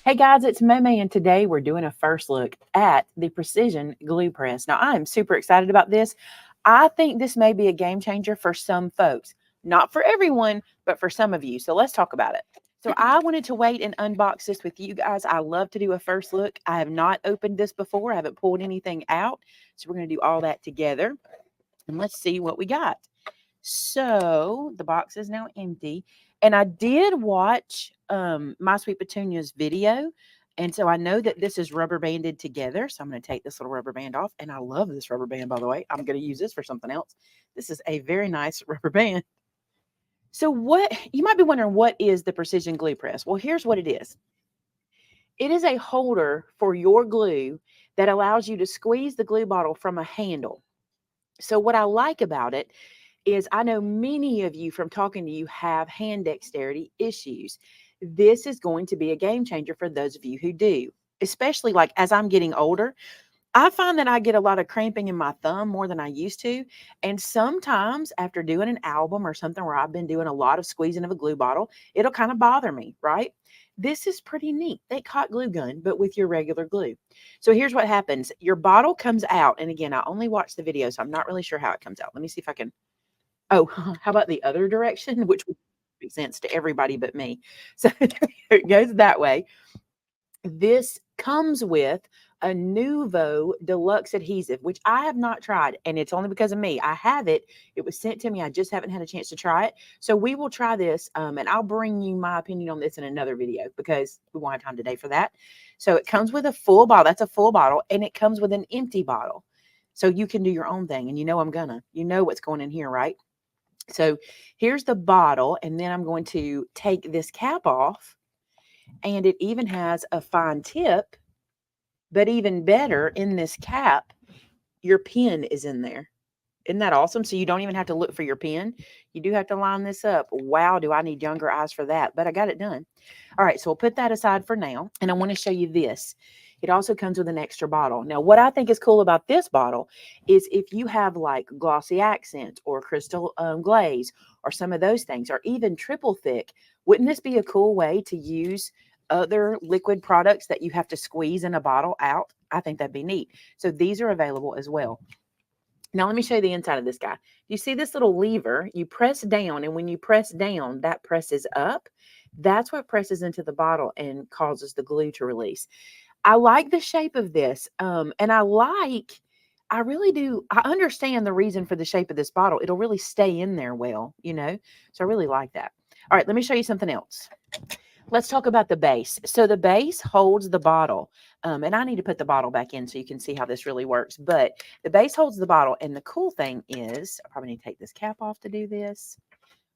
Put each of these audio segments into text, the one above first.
Hey guys, it's Maymay, and today we're doing a first look at the Precision Glue Press. Now, I'm super excited about this. I think this may be a game changer for some folks. Not for everyone, but for some of you. So let's talk about it. So I wanted to wait and unbox this with you guys. I love to do a first look. I have not opened this before. I haven't pulled anything out. So we're going to do all that together. And let's see what we got. So the box is now empty. And I did watch My Sweet Petunia's video. And so I know that this is rubber banded together. So I'm going to take this little rubber band off. And I love this rubber band, by the way. I'm going to use this for something else. This is a very nice rubber band. So what you might be wondering, what is the Precision Glue Press? Well, here's what it is. It is a holder for your glue that allows you to squeeze the glue bottle from a handle. So what I like about it is I know many of you from talking to you have hand dexterity issues. This is going to be a game changer for those of you who do, especially like as I'm getting older. I find that I get a lot of cramping in my thumb more than I used to. And sometimes after doing an album or something where I've been doing a lot of squeezing of a glue bottle, it'll kind of bother me, right? This is pretty neat. Think hot glue gun, but with your regular glue. So here's what happens. Your bottle comes out. And again, I only watched the video, so I'm not really sure how it comes out. Let me see if I can. Oh, how about the other direction, which would make sense to everybody but me. So it goes that way. This comes with a Nuvo Deluxe adhesive, which I have not tried, and it's only because of me. I have it. It was sent to me. I just haven't had a chance to try it. So we will try this, and I'll bring you my opinion on this in another video because we won't have time today for that. So it comes with a full bottle. That's a full bottle, and it comes with an empty bottle. So you can do your own thing, and you know I'm gonna. You know what's going in here, right? So here's the bottle, and then I'm going to take this cap off, and it even has a fine tip, but even better, in this cap, your pen is in there. Isn't that awesome? So you don't even have to look for your pen. You do have to line this up. Wow, do I need younger eyes for that? But I got it done. All right, so we'll put that aside for now, and I want to show you this. It also comes with an extra bottle. Now, what I think is cool about this bottle is if you have like glossy accents or crystal glaze or some of those things, or even triple thick, wouldn't this be a cool way to use other liquid products that you have to squeeze in a bottle out? I think that'd be neat. So these are available as well. Now, let me show you the inside of this guy. You see this little lever? You press down, and when you press down, that presses up. That's what presses into the bottle and causes the glue to release. I like the shape of this, and I really do. I understand the reason for the shape of this bottle. It'll really stay in there well, you know? So I really like that. All right, let me show you something else. Let's talk about the base. So the base holds the bottle, and I need to put the bottle back in so you can see how this really works. But the base holds the bottle, and the cool thing is, I probably need to take this cap off to do this.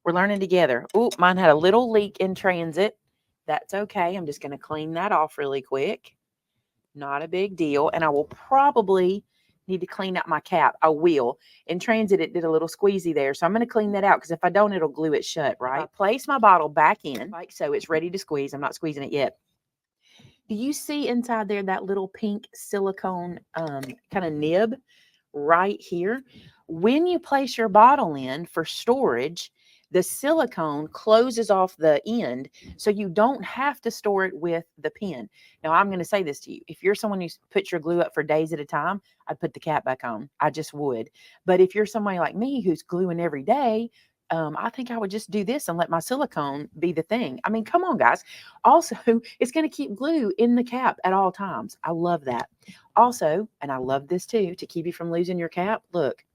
We're learning together. Oh, mine had a little leak in transit. That's okay. I'm just going to clean that off really quick. Not a big deal. And I will probably need to clean out my cap. I will. In transit, it did a little squeezy there. So I'm going to clean that out because if I don't, it'll glue it shut, right? I place my bottle back in like so. It's ready to squeeze. I'm not squeezing it yet. Do you see inside there that little pink silicone kind of nib right here? When you place your bottle in for storage, the silicone closes off the end so you don't have to store it with the pen. Now, I'm going to say this to you. If you're someone who puts your glue up for days at a time, I'd put the cap back on. I just would. But if you're somebody like me who's gluing every day, I think I would just do this and let my silicone be the thing. I mean, come on, guys. Also, it's going to keep glue in the cap at all times. I love that. Also, and I love this too, to keep you from losing your cap, look,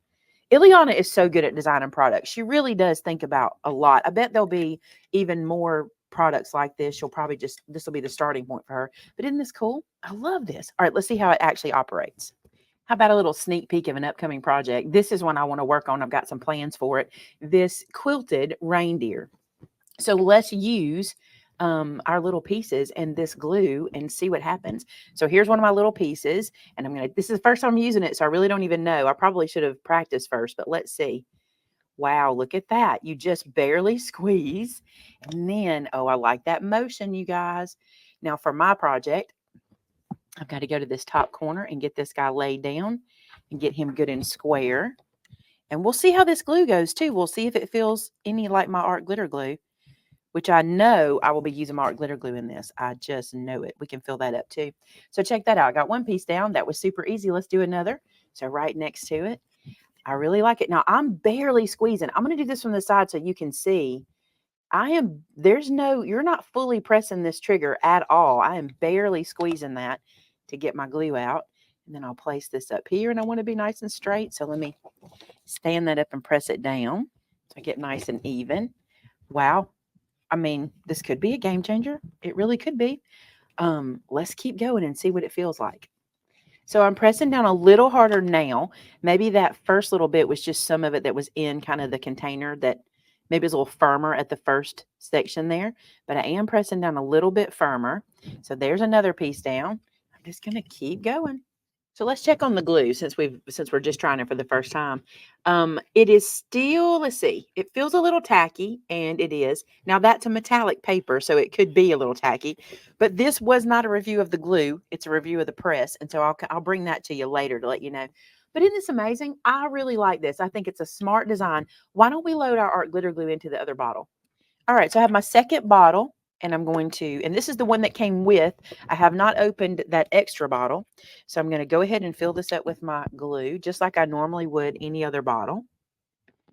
Ileana is so good at designing products. She really does think about a lot. I bet there'll be even more products like this. She'll probably this will be the starting point for her. But isn't this cool? I love this. All right, let's see how it actually operates. How about a little sneak peek of an upcoming project? This is one I want to work on. I've got some plans for it. This quilted reindeer. So let's use our little pieces and this glue and see what happens. So here's one of my little pieces, and this is the first time I'm using it, so I really don't even know. I probably should have practiced first, but let's see. Wow, look at that. You just barely squeeze. And then, oh, I like that motion, you guys. Now for my project, I've got to go to this top corner and get this guy laid down and get him good and square. And we'll see how this glue goes too. We'll see if it feels any like my art glitter glue. which I know I will be using my art glitter glue in this. I just know it. We can fill that up too. So check that out. I got one piece down. That was super easy. Let's do another. So right next to it. I really like it. Now I'm barely squeezing. I'm going to do this from the side so you can see. You're not fully pressing this trigger at all. I am barely squeezing that to get my glue out. And then I'll place this up here, and I want to be nice and straight. So let me stand that up and press it down so I get nice and even. Wow. I mean, this could be a game changer. It really could be. Let's keep going and see what it feels like. So I'm pressing down a little harder now. Maybe that first little bit was just some of it that was in kind of the container that maybe is a little firmer at the first section there. But I am pressing down a little bit firmer. So there's another piece down. I'm just going to keep going. So let's check on the glue since we're just trying it for the first time. It is still, let's see, it feels a little tacky, and it is. Now that's a metallic paper, so it could be a little tacky, but this was not a review of the glue. It's a review of the press, and so I'll bring that to you later to let you know. But isn't this amazing? I really like this. I think it's a smart design. Why don't we load our art glitter glue into the other bottle? All right, so I have my second bottle, and I'm going to, and this is the one that came with. I have not opened that extra bottle. So I'm going to go ahead and fill this up with my glue, just like I normally would any other bottle.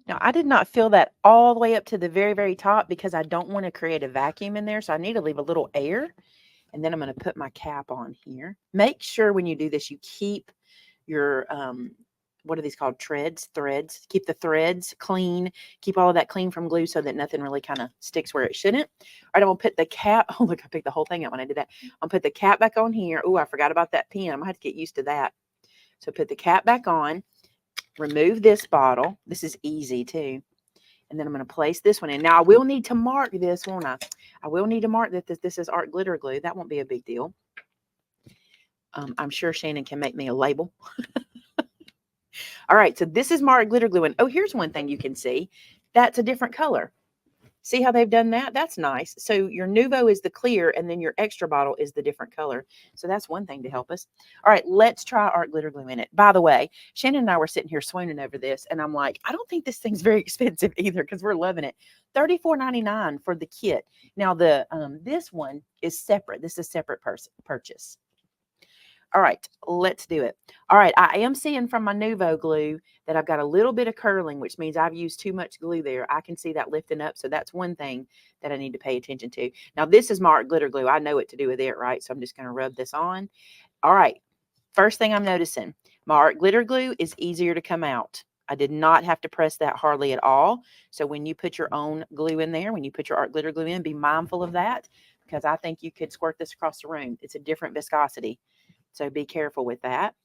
Now, I did not fill that all the way up to the very, very top because I don't want to create a vacuum in there. So I need to leave a little air. And then I'm going to put my cap on here. Make sure when you do this, you keep your, what are these called? Threads. Keep the threads clean. Keep all of that clean from glue so that nothing really kind of sticks where it shouldn't. All right, I'm going to put the cap. Oh, look, I picked the whole thing up when I did that. I'll put the cap back on here. Oh, I forgot about that pen. I'm going to have to get used to that. So put the cap back on. Remove this bottle. This is easy too. And then I'm going to place this one in. Now, I will need to mark this, won't I? I will need to mark that this is art glitter glue. That won't be a big deal. I'm sure Shannon can make me a label. All right, so this is my glitter glue. And oh, here's one thing you can see. That's a different color. See how they've done that? That's nice. So your Nuvo is the clear, and then your extra bottle is the different color. So that's one thing to help us. All right, let's try art glitter glue in it. By the way, Shannon and I were sitting here swooning over this, and I'm like, I don't think this thing's very expensive either because we're loving it. $34.99 for the kit. Now, this one is separate. This is a separate purchase. All right, let's do it. All right, I am seeing from my Nuvo glue that I've got a little bit of curling, which means I've used too much glue there. I can see that lifting up, so that's one thing that I need to pay attention to. Now, this is my art glitter glue. I know what to do with it, right? So I'm just going to rub this on. All right, first thing I'm noticing, my art glitter glue is easier to come out. I did not have to press that hardly at all. So when you put your own glue in there, when you put your art glitter glue in, be mindful of that because I think you could squirt this across the room. It's a different viscosity. So be careful with that.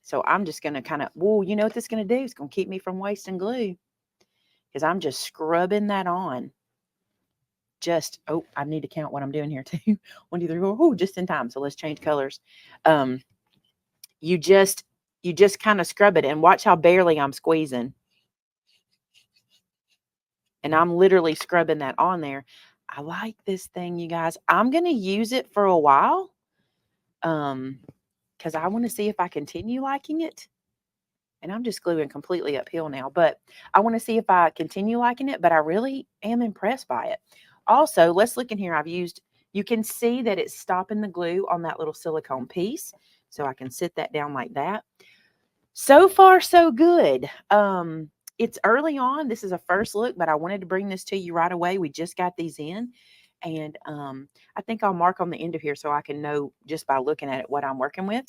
So I'm just going to kind of, whoa, you know what this is going to do? It's going to keep me from wasting glue because I'm just scrubbing that on. Oh, I need to count what I'm doing here too. 1, 2, 3, 4, oh, just in time. So let's change colors. You just kind of scrub it and watch how barely I'm squeezing. And I'm literally scrubbing that on there. I like this thing, you guys. I'm going to use it for a while. Because I want to see if I continue liking it. And I'm just gluing completely uphill now, but I want to see if I continue liking it, but I really am impressed by it. Also, let's look in here. You can see that it's stopping the glue on that little silicone piece. So I can sit that down like that. So far, so good. It's early on. This is a first look, but I wanted to bring this to you right away. We just got these in. And I think I'll mark on the end of here so I can know just by looking at it what I'm working with.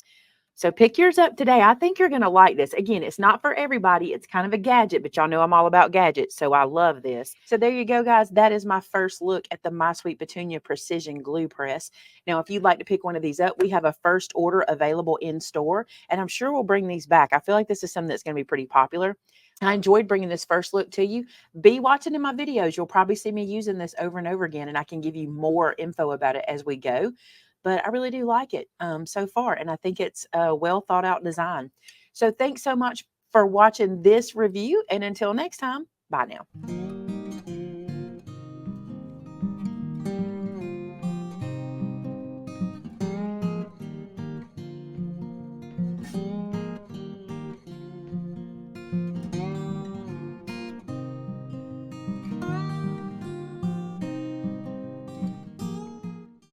So pick yours up today. I think you're going to like this. Again, it's not for everybody. It's kind of a gadget, but y'all know I'm all about gadgets, so I love this. So there you go, guys. That is my first look at the My Sweet Petunia Precision Glue Press. Now, if you'd like to pick one of these up, we have a first order available in store, and I'm sure we'll bring these back. I feel like this is something that's going to be pretty popular. I enjoyed bringing this first look to you. Be watching in my videos. You'll probably see me using this over and over again, and I can give you more info about it as we go. But I really do like it so far, and I think it's a well thought out design. So thanks so much for watching this review, and until next time, bye now.